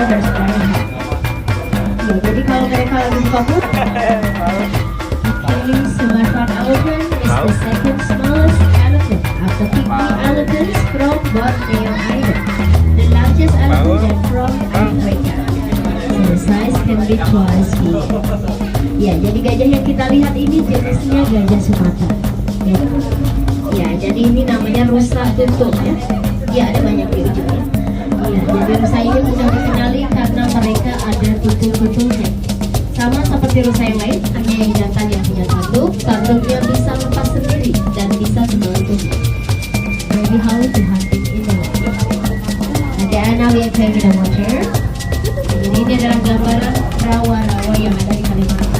water is very hot. Ya, jadi kalau mereka lagi buka mulut. Okay, Sumatran elephant is the second smallest elephant after pygmy elephants from Borneo Island. The largest elephant is from Africa. So the size can be twice bigger. Ya, jadi gajah yang kita lihat ini jenisnya gajah Sumatera. Ya, ya, jadi ini namanya rusa tutul ya. Ya, ada banyak di ujungnya. Ya, jadi rusa ini mudah dikenali karena mereka ada tutul-tutulnya. Sama seperti rusa yang lain, hanya yang jantan yang punya tanduk. Tanduknya bisa lepas sendiri dan bisa membantu. Very hard to hunting in the water. Okay, and now we are playing in the water. Jadi ini adalah gambaran rawa-rawa yang ada di Kalimantan.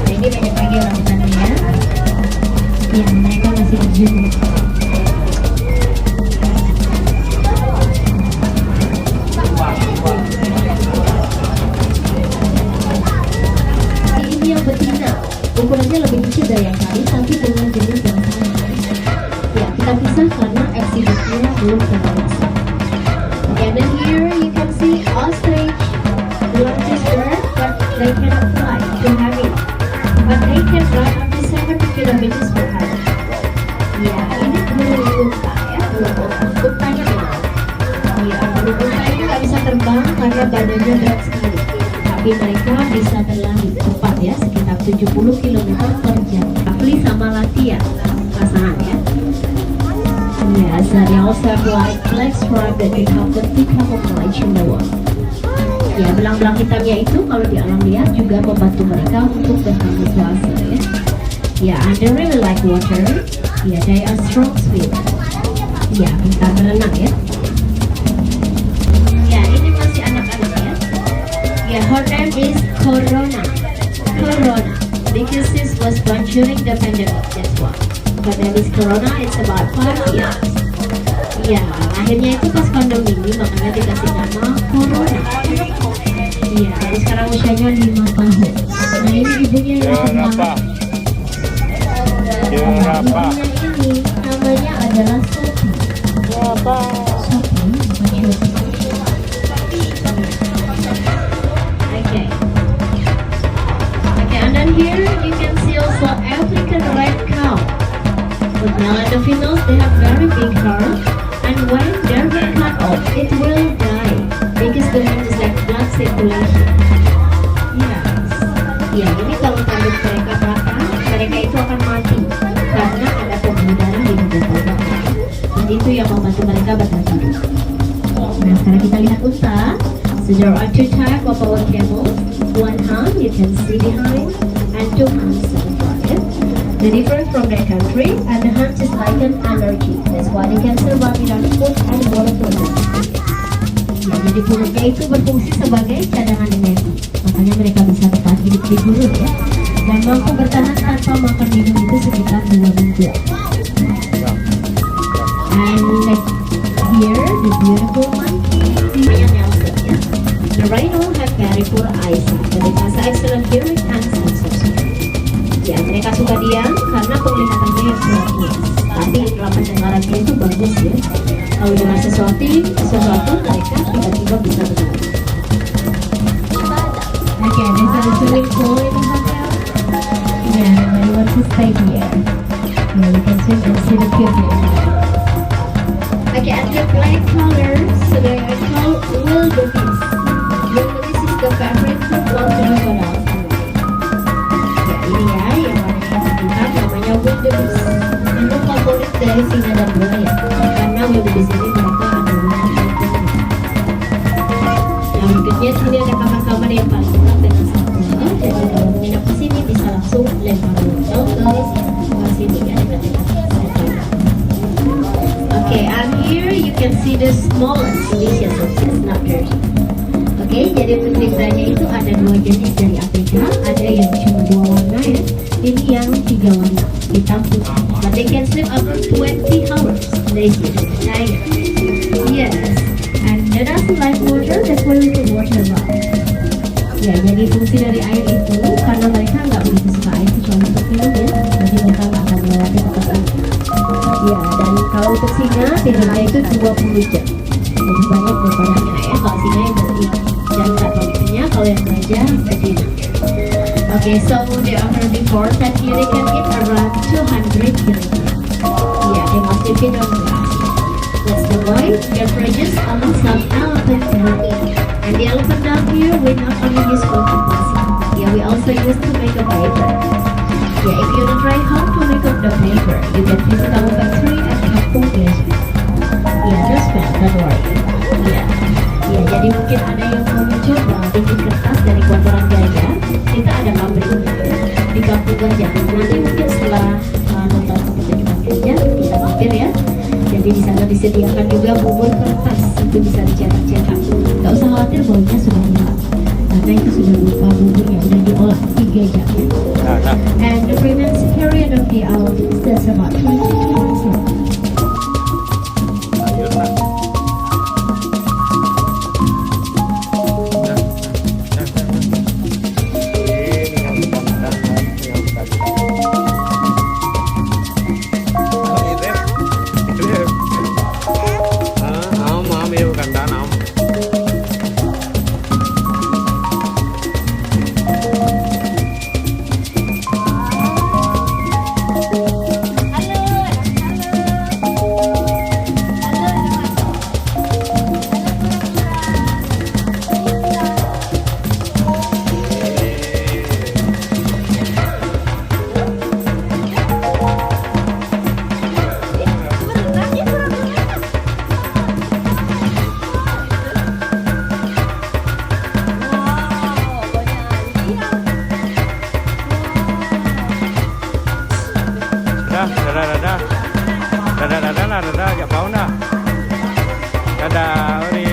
Nah, ini banyak lagi orang-orangnya. Ya, mereka masih berjumpa. Ini yang betina, ukurannya lebih kecil dari yang tadi, tapi dengan jenis yang sama. Ya, kita pisah karena exhibitnya belum terlalu. And then here you can see ostrich, the largest bird, but they cannot fly to have it. But they can run up to 70 kilometers per hour. Ya, ini burung unta ya, burung unta. Untanya benar. Ya, burung unta ini nggak bisa terbang karena badannya berat sekali. Tapi mereka bisa berlari cepat ya, sekitar 70 km per jam. Apli sama Latia pasangan ya. Yes, and they also have like black stripe that become the thick camouflage in the world. Ya, belang-belang hitamnya itu kalau di alam liar juga membantu mereka untuk berkamuflase ya. Ya, and they really like water. Ya, they are strong swimmer. Ya, pintar berenang ya. Ya, ini masih anak-anak ya. Ya, her name is Corona. Corona, because this was born during the pandemic, that's why. Her name is Corona, it's about 5 years. Ya, akhirnya itu pas pandemi ini, makanya dikasih nama Corona. Iya, jadi sekarang usianya 5 tahun. Nah, ini ibunya yang kemana? Ibunya ini namanya adalah Sophie. Sophie, bukan Sophie. Okay. Okay, and then here you can see also African red cow. The male and the females, they have very big hair, and when their hair cut off, it will die because the hair is like blood circulation. Yes. Ya, ini kalau tanduk mereka patah, mereka itu akan mati karena ada pembuluh darah di bagian tubuh. Dan itu yang membantu mereka bertahan hidup. Nah, sekarang kita lihat unta. So there are 2 types of our camels. 1 hump you can see behind, and 2 humps in front. The difference from their country, and the humps is like an energy. That's why they can survive without food and water for them. Ya, jadi perutnya itu berfungsi sebagai cadangan energi. Makanya mereka bisa bertahan hidup di gurun ya. Dan mampu bertahan tanpa makan minum itu sekitar 2 minggu. And like here, the beautiful monkey. Namanya Nelson ya. The rhino have very poor eyesight, but it has excellent hearing and sense of smell. Ya, mereka suka diam karena penglihatannya yang kurang luas. Tapi indera pendengarannya itu bagus ya. Kalau dengar sesuatu mereka tiba-tiba bisa mendengar. Okay, this is a swimming pool in the hotel. Yeah, everybody wants to stay here. Yeah, we can swim and see the cute. Okay, and the black colors, so they are called wildebeest. Wildebeest is the favorite food of crocodiles. Ya, ini ya, yang warnanya hitam namanya wildebeest. Menu favorit dari singa dan buaya. Karena wildebeest ini mereka ada warna. Yang berikutnya sini ada kamar-kamar yang paling enak dengan sauna. Jadi kalau menginap di sini bisa langsung lempar botol ke sini ya dekat-dekat. Okay, and here you can see the smallest species of chestnut dirty. Okay, jadi untuk listranya itu ada 2 jenis dari Afrika. Ada yang cuma 2 warna ya. Ini yang 3 warna, hitam putih. But they can swim up to 20 hours. They swim in China. Yes, and they doesn't like water, that's why we do water bath. Ya, jadi fungsi dari air itu karena mereka nggak begitu suka air kecuali untuk minum ya. Jadi mereka nggak akan melewati tempat air. Ya, dan kalau untuk singa tidurnya itu 20 jam. Jadi banyak daripadanya ya. Kalau singa yang jangka baliknya, kalau yang gajah betina. Okay, so they are before that here they can eat around 200 kilograms. Yeah, they must be feed on grass. Let's the boy get produce among some elephant meat. And the elephant down here we not only use for plastic. Yeah, we also use to make a paper. Yeah, if you don't try how to make up the paper, you can visit our factory at Kampung Gajah. Yeah, just fine, don't worry. Yeah. Ya, jadi mungkin ada yang mau mencoba bikin kertas dari kotoran gajah. Kita ada pabriknya di Kampung Gajah. Nanti mungkin setelah nonton pertunjukan gajah kita mampir ya. Jadi di sana disediakan juga bubur kertas itu bisa dicetak-cetak. Gak usah khawatir baunya sudah hilang karena itu sudah berupa buburnya udah diolah di gajah. And the pregnancy period of the owl is about 22 months. Dadah, ya fauna. Dadah, ori.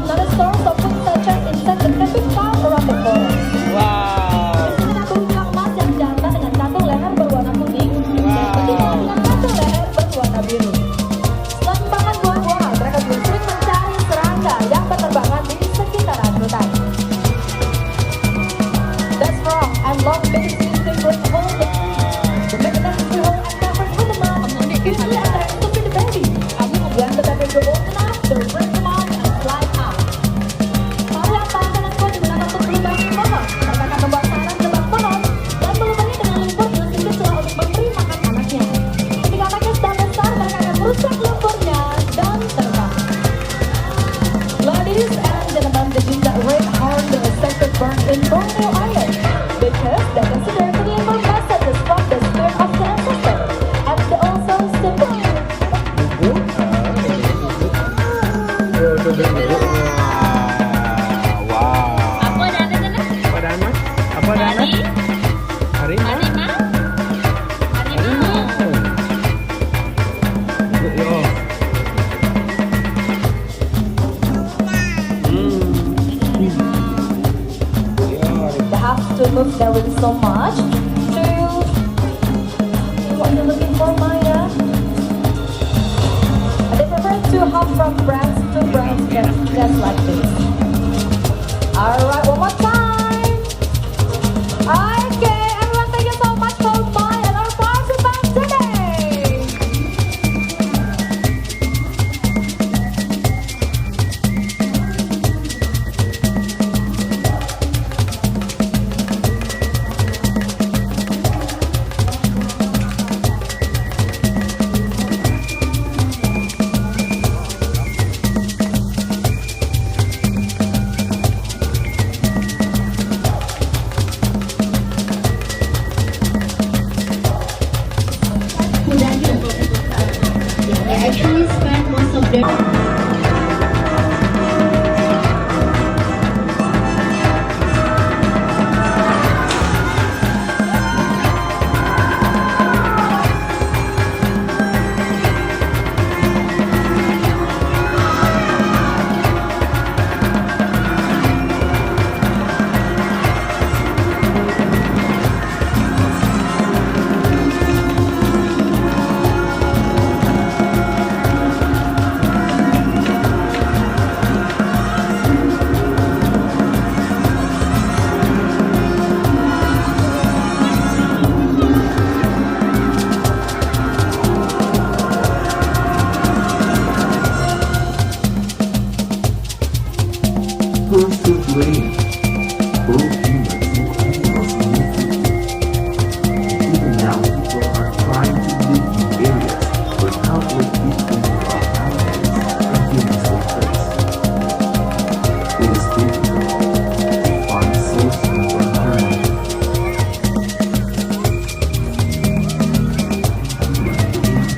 Let us start something such as insect and camping farm around the forest. Wow. Satu ikan emas yang jantan dengan kantung leher berwarna kuning dan betina dengan kantung leher berwarna biru. Selain makan buah-buahan, mereka juga sering mencari serangga yang berterbangan di sekitaran hutan. That's wrong, and long beaks used to break hole the to make them feel and covered with a mud. Usually a time to feed the baby, and when the baby grows old enough, they'll break them out and fly out. Kalau yang tahan dan kuat digunakan untuk melubang pohon, mereka akan membuat sarang ke bawah pohon dan melubangnya dengan lumpur dengan sedikit celah untuk memberi makan anaknya. Ketika anaknya sudah besar, mereka akan merusak lumpurnya dan terbang. Ladies and gentlemen, the Jinja Red Horned Sacred Bird in Borneo Island because they consider to deliver messages from the spirit of the ancestor and they also symbol. Wow. Apa dah ada sana? Apa dah mas? Apa dah mas? Harimau. Harimau. Harimau. Yo. They have to move their wings so much to what you're looking for, Maya. They prefer to hop from branch to branch just like this. Alright, one more time. Okay, everyone, thank you so much for Maya and our participants today. Who's to blame? Both humans and animals need to eat. Even now, people are trying to live in areas where conflict between wild animals and humans take place. It is difficult to find solutions for harmony.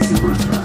Supertrash.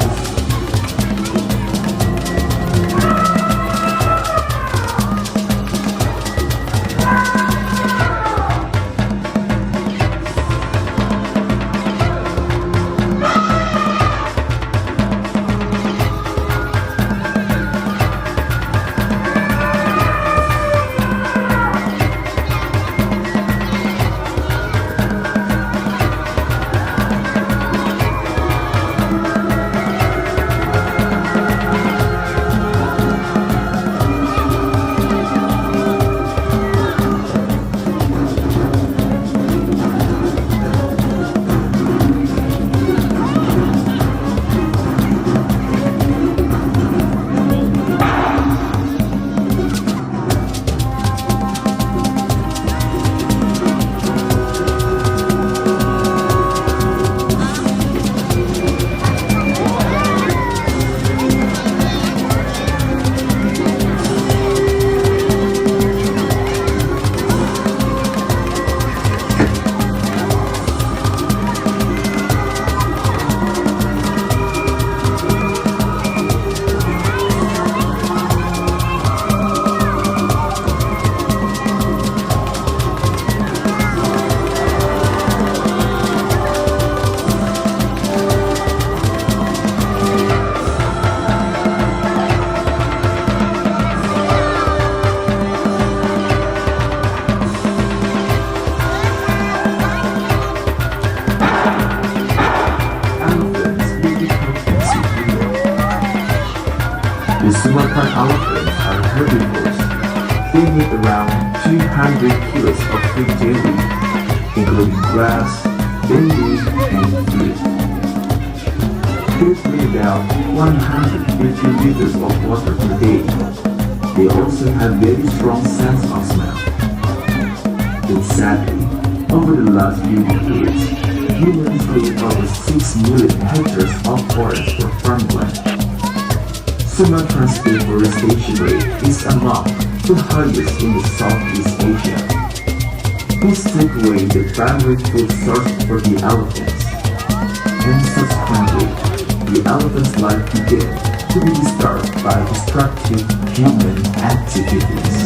Elephants may become insecure. The Sumatran elephants are herbivores. They eat around 200 kilos of food daily, including grass, bamboo, and fruit. They drink about 150 liters of water per day. They also have very strong sense of smell. But sadly, over the last few decades, humans cleared over 6 million hectares of forest for farmland. Sumatran's deforestation rate is among the highest in the Southeast Asia. This took away the primary food source for the elephants. And subsequently, the elephants' life began to be disturbed by destructive human activities.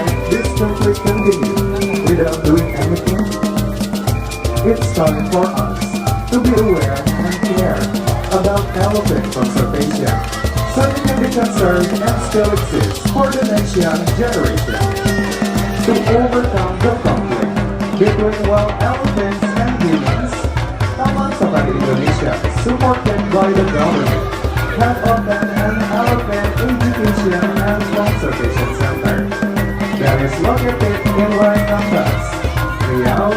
let this conflict continue without doing anything? It's time for us to be aware and care about elephant conservation, so we can be concerned and still exist for the next young generation. To overcome the conflict between wild elephants and humans, Taman Safari Indonesia, supported by the government, have opened an elephant education and conservation center that is located in Waikambas, Riau,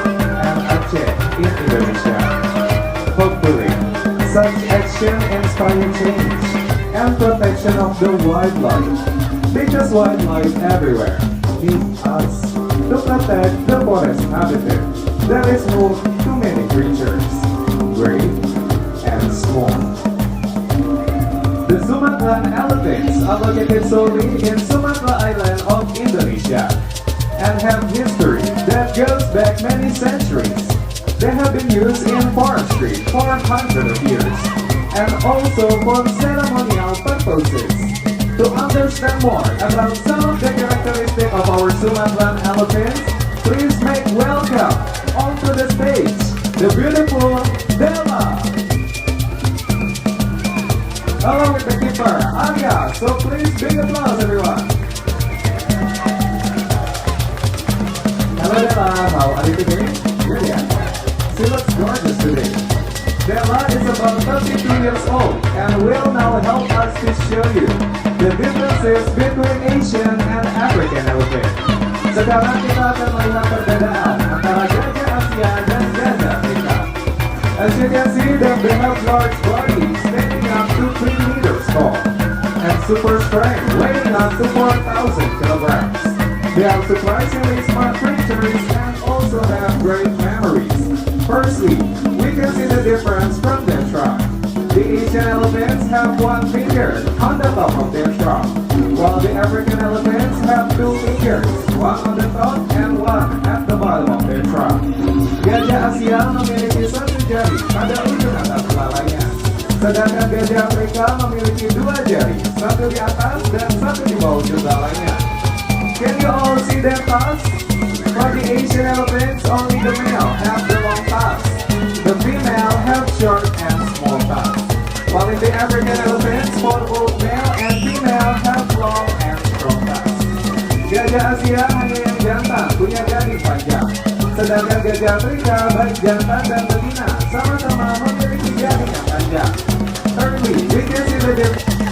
and Aceh in Indonesia. Hopefully, such action inspire change and protection of the wildlife, because wildlife everywhere need us to protect the forest habitat that is home to many creatures, great and small. The Sumatran elephants are located solely in Sumatra Island of Indonesia and have history that goes back many centuries. They have been used in forestry for hundreds of years and also for ceremonial purposes. To understand more about some of the characteristics of our Sumatran elephants, please make welcome onto the stage the beautiful Bella, along with the keeper Arya. So please big applause, everyone. Hello Bella, how are you today? Good, yeah. She looks gorgeous today. Bella is about 32 years old and will now help us to show you the differences between Asian and African elephant. Sekarang kita akan melihat perbedaan antara gajah Asia dan gajah Afrika. As you can see, they have large bodies standing up to 3 meters tall and super strength weighing up to 4,000 kilograms. They are surprisingly smart creatures and also have great memories. Firstly, we can see the difference from their trunk. The Asian elephants have one finger on the top of their trunk, while the African elephants have 2 fingers, one on the top and one at the bottom of their trunk. Gajah Asia memiliki 1 jari pada ujung atas belalainya, sedangkan gajah Afrika memiliki 2 jari, 1 di atas dan 1 di bawah ujung belalainya. Can you all see their tusks? For the Asian elephants, only the male have the long tusks. The female have short and small tusks. While in the African elephants, both male and female have long and strong tusks. Gajah Asia hanya yang jantan punya garis panjang, sedangkan gajah Afrika baik jantan dan betina sama-sama memiliki garis yang panjang. Thirdly, we can see the difference.